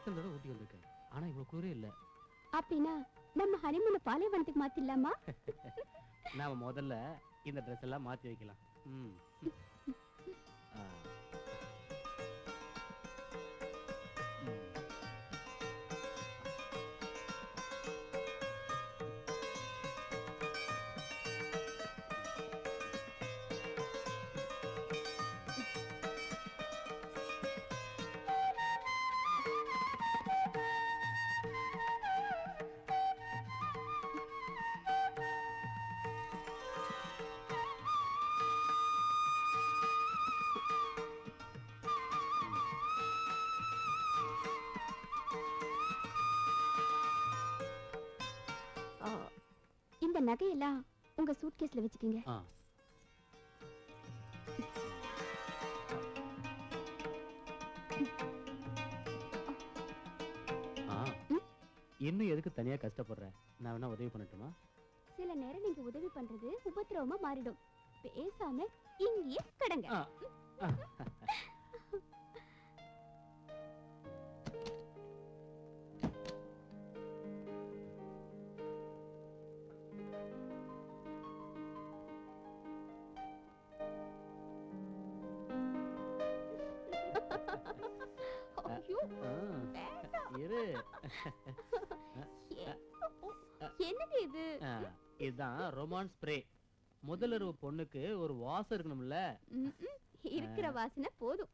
எத்தனை தடவை ஊட்டி வந்திருக்கேன், ஆனா இவ்வளவு குளிரே இல்ல. அப்படின்னா நம்ம ஹனிமூன் பாலைவனத்துக்கு மாத்திடலாமா? நாம முதல்ல இந்த ட்ரெஸ் எல்லாம் மாத்தி வைக்கலாம். இந்த நகையெல்லாம் உங்க சூட்கேஸ்ல வச்சுக்கீங்க. இன்னும் எதுக்கு தனியா கஷ்டப்படுற? நான் வேணா உதவி பண்ணட்டுமா? சில நேரம் நீங்க உதவி பண்றது உபத்திரவமா மாறிடும். பேசாம இங்கேயே கடங்க. என்னது இது? இதுதான் ரொமான்ஸ் ஸ்ப்ரே. முதலரவு பொண்ணுக்கு ஒரு வாசம் இருக்கணும்ல. இருக்கிற வாசனை போதும்.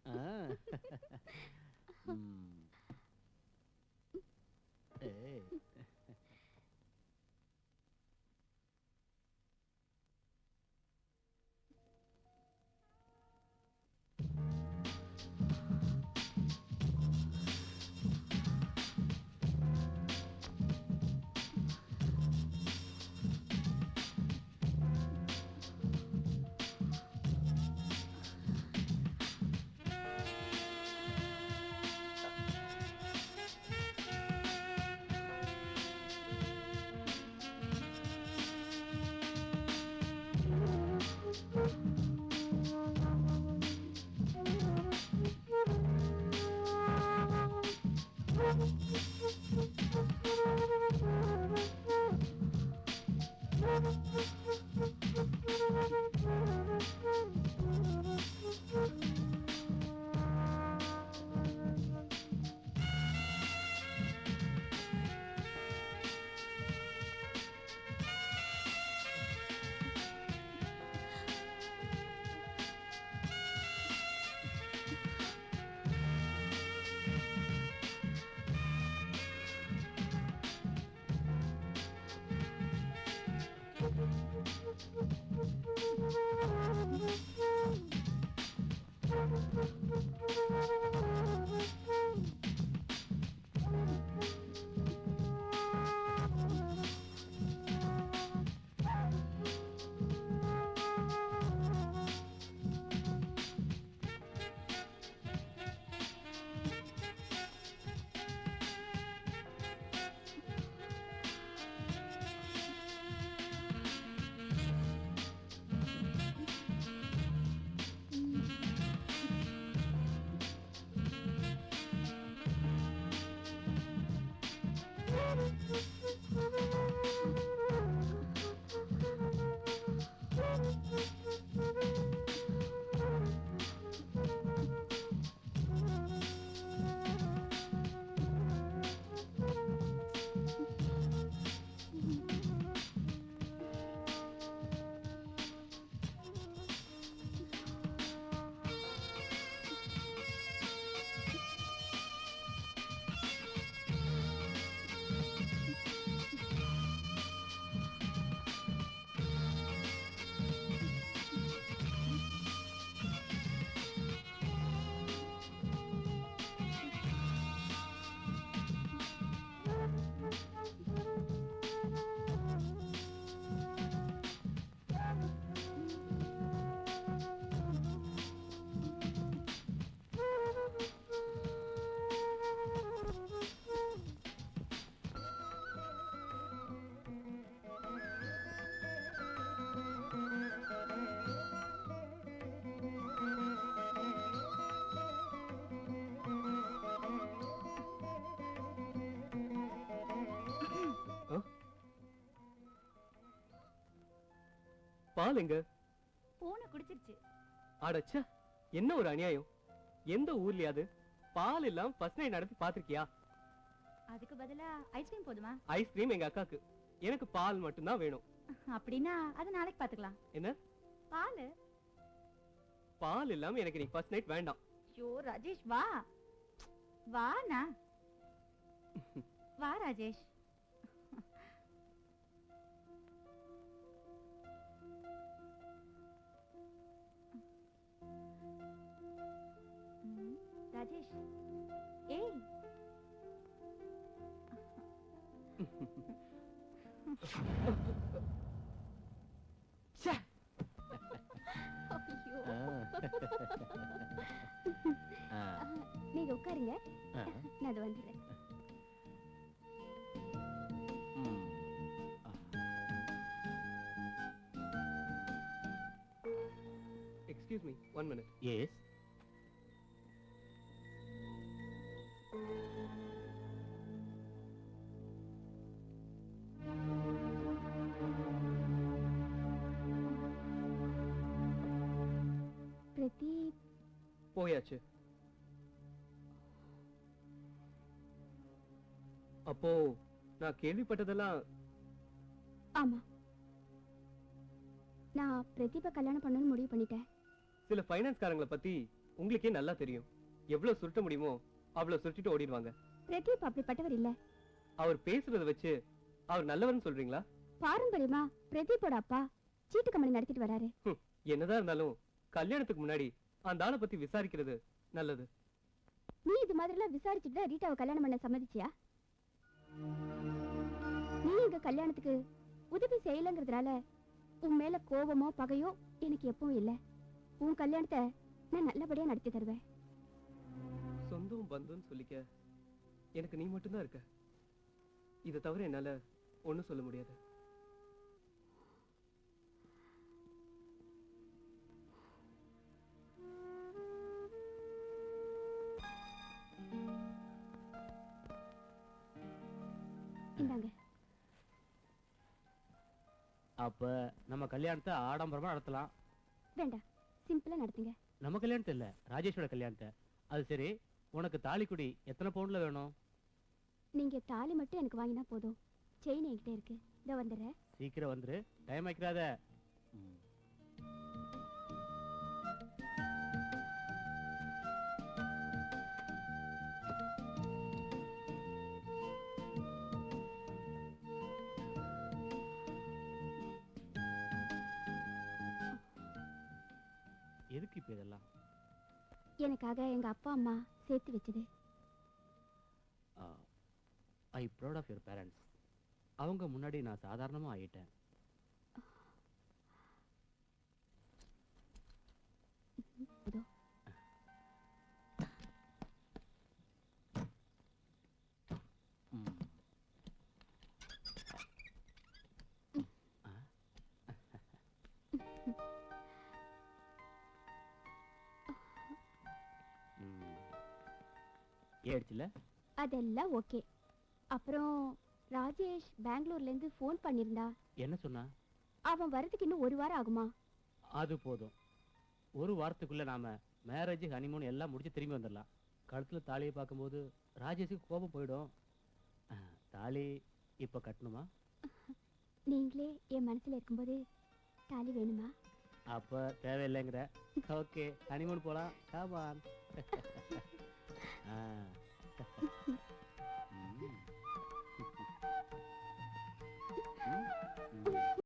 பால் எங்க? பூனை குடிச்சிருச்சு. அடச்சே, என்ன ஒரு அநியாயம். எந்த ஊர்லயாவது பால் எல்லாம் ஃபர்ஸ்ட் நைட் நடத்தி பாத்திருக்கியா? அதுக்கு பதிலா ஐஸ்கிரீம் போதுமா? ஐஸ்கிரீம் எங்க அக்காக்கு, எனக்கு பால் மட்டும்தான் வேணும். அப்படின்னா அது நாளைக்கு பாத்துக்கலாம். என்ன? பால்? பால் இல்லாம எனக்கு நீ ஃபர்ஸ்ட் நைட் வேண்டாம். ஐயோ ராஜேஷ் வா. வாண்ணா. வா ராஜேஷ். ராஜேஷ் ஏய். ச்சே. நீங்க உட்காருங்க, நான் அது வந்துடுறேன். Excuse me, 1 minute. Yes. Pradeep போயாச்சு. அப்போ நான் கேள்விப்பட்டதெல்லாம் ஆமா, நான் பிரதீபை கல்யாணம் பண்ணணும்னு முடிவு பண்ணிட்டேன். சில ஃபைனான்ஸ்காரங்களை பத்தி உங்களுக்கே நல்லா தெரியும். எவ்வளவு சுருட்ட முடியுமோ அவ்வளவு சுருட்டிட்டு ஓடிடுவாங்க. பிரதீப் அப்படிப்பட்டவர் இல்ல. அவர் பேசுறத வச்சு அவர் நல்லவர்னு சொல்றீங்களா? பாரம்பரியமா பிரதீப்போட அப்பா சீட்டு கம்பெனி நடத்திட்டு வராரு. என்னதான் இருந்தாலும் கல்யாணத்துக்கு முன்னாடி அந்த ஆளை பத்தி விசாரிக்கிறது நல்லது. நீ இது மாதிரி எல்லாம் விசாரிச்சுட்டு தான் ரீட்டாவை கல்யாணம் பண்ண சம்மதிச்சியா? நீ எங்க கல்யாணத்துக்கு உதவி செய்யலங்கிறதுனால உன் மேல கோபமோ பகையோ எனக்கு எப்பவும் இல்ல. உன் கல்யாணத்தை நான் நல்லபடியா நடத்தி தருவேன். சொந்தம் பந்தம்னு சொல்லிக்க எனக்கு நீ மட்டும்தான் இருக்க. இதை தவிர என்னால ஒண்ணும் சொல்ல முடியாது. இந்தாங்க. அப்ப நம்ம கல்யாணத்தை ஆடம்பரமா நடத்தலாம். வேண்டாம், சிம்பிளா நடத்துங்க. நம்ம கல்யாணத்தை இல்ல, ராஜேஷோட கல்யாணத்தை. அது சரி, உனக்கு தாலிக்குடி எத்தனை பவுண்ட்ல வேணும்? நீங்க தாலி மட்டும் எனக்கு வாங்கினா போதும். செயின் என்கிட்ட இருக்கு, இதோ வந்துடுறேன். சீக்கிரம் வந்துரு, டைம் ஆக்கிறாத. எதுக்கு இப்ப இதெல்லாம்? எனக்காக எங்க அப்பா அம்மா சேர்த்து வச்சது. I proud of your parents. அவங்க முன்னாடி நான் சாதாரணமா ஆயிட்டேன். இதோ. ஏடுச்சுல? அதெல்லாம் ஓகே. அப்புறம் ராஜேஷ் பெங்களூர்ல இருந்து ஃபோன் பண்ணிருந்தா. என்ன சொன்னா? அவன் வரதுக்கு இன்னும் 1 வாரம் ஆகுமா? அது போதும். ஒரு வாரத்துக்குள்ள நாம மேரேஜ் ஹனிமூன் எல்லாம் முடிச்சு திரும்பி வந்துடலாம். கழுத்துல தாலியை பார்க்கும்போது ராஜேஷுக்கு கோபம் போயிடும். தாலி இப்ப கட்டணுமா? நீங்களே என் மனசுல இருக்கும்போது தாலி வேணுமா? அப்ப தேவையில்லைங்கிற. ஓகே, ஹனிமூன் போலாம். Come on.